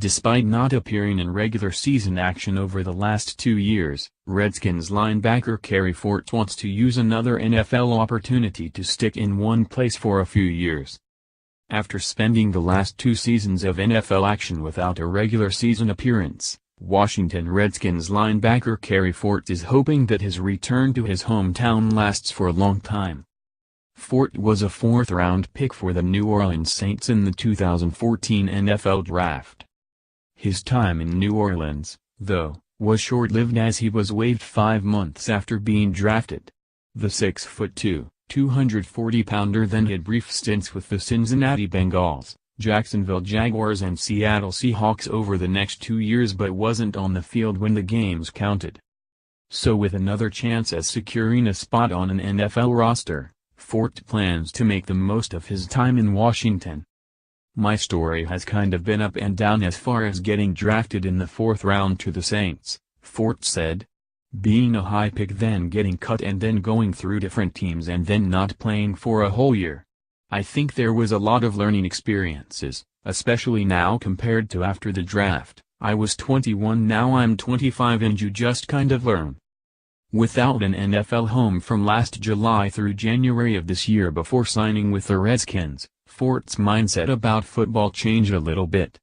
Despite not appearing in regular season action over the last 2 years, Redskins linebacker Khairi Fortt wants to use another NFL opportunity to stick in one place for a few years. After spending the last 2 seasons of NFL action without a regular season appearance, Washington Redskins linebacker Khairi Fortt is hoping that his return to his hometown lasts for a long time. Fortt was a 4th-round pick for the New Orleans Saints in the 2014 NFL Draft. His time in New Orleans, though, was short-lived as he was waived 5 months after being drafted. The 6'2", 240-pounder then had brief stints with the Cincinnati Bengals, Jacksonville Jaguars and Seattle Seahawks over the next 2 years but wasn't on the field when the games counted. So with another chance at securing a spot on an NFL roster, Fortt plans to make the most of his time in Washington. "My story has kind of been up and down as far as getting drafted in the 4th round to the Saints," Fortt said. "Being a high pick, then getting cut, and then going through different teams and then not playing for a whole year. I think there was a lot of learning experiences, especially now compared to after the draft. I was 21, now I'm 25, and you just kind of learn." Without an NFL home from last July through January of this year before signing with the Redskins, Fort's mindset about football changed a little bit.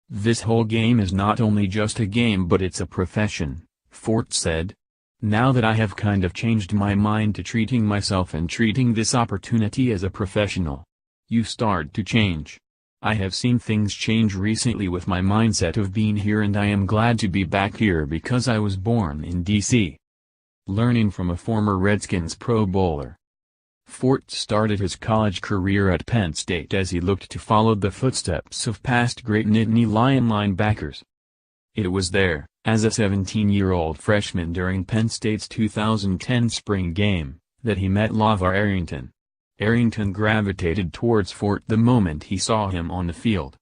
"This whole game is not only just a game but it's a profession," Fortt said. "Now that I have kind of changed my mind to treating myself and treating this opportunity as a professional. You start to change. I have seen things change recently with my mindset of being here, and I am glad to be back here because I was born in D.C." Learning from a former Redskins Pro Bowler. Fortt started his college career at Penn State as he looked to follow the footsteps of past great Nittany Lion linebackers. It was there, as a 17-year-old freshman during Penn State's 2010 spring game, that he met LaVar Arrington. Arrington gravitated towards Fortt the moment he saw him on the field.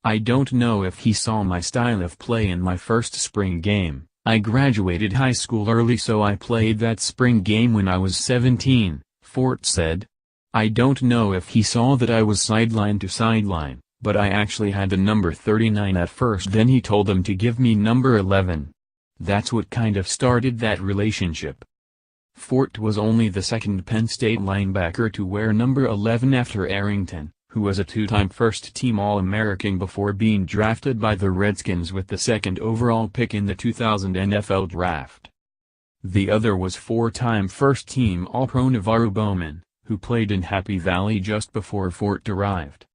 "I don't know if he saw my style of play in my first spring game. I graduated high school early, so I played that spring game when I was 17, Fortt said. "I don't know if he saw that I was sideline to sideline, but I actually had the number 39 at first. Then he told them to give me number 11. That's what kind of started that relationship." Fortt was only the second Penn State linebacker to wear number 11 after Arrington, who was a 2-time first-team All-American before being drafted by the Redskins with the 2nd overall pick in the 2000 NFL Draft. The other was 4-time first-team All-Pro Navarro Bowman, who played in Happy Valley just before Fortt arrived.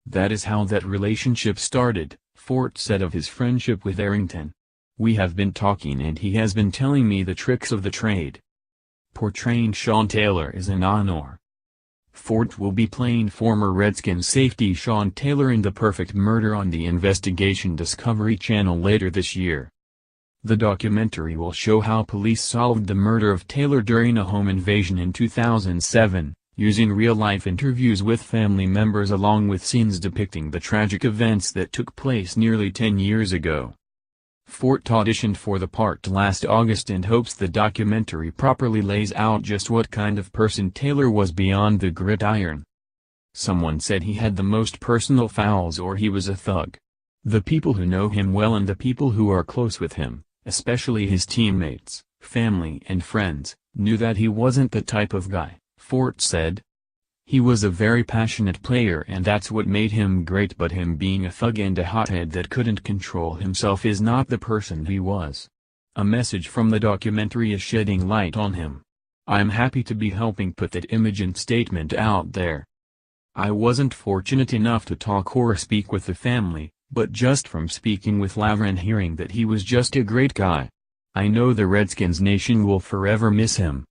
"That is how that relationship started," Fortt said of his friendship with Arrington. "We have been talking and he has been telling me the tricks of the trade." Portraying Sean Taylor is an honor. Fortt will be playing former Redskins safety Sean Taylor in The Perfect Murder on the Investigation Discovery Channel later this year. The documentary will show how police solved the murder of Taylor during a home invasion in 2007, using real-life interviews with family members along with scenes depicting the tragic events that took place nearly 10 years ago. Fortt auditioned for the part last August and hopes the documentary properly lays out just what kind of person Taylor was beyond the gridiron. "Someone said he had the most personal fouls or he was a thug. The people who know him well and the people who are close with him, especially his teammates, family and friends, knew that he wasn't the type of guy," Fortt said. "He was a very passionate player and that's what made him great, but him being a thug and a hothead that couldn't control himself is not the person he was." A message from the documentary is shedding light on him. "I'm happy to be helping put that image and statement out there. I wasn't fortunate enough to talk or speak with the family, but just from speaking with LaVar and hearing that he was just a great guy. I know the Redskins nation will forever miss him."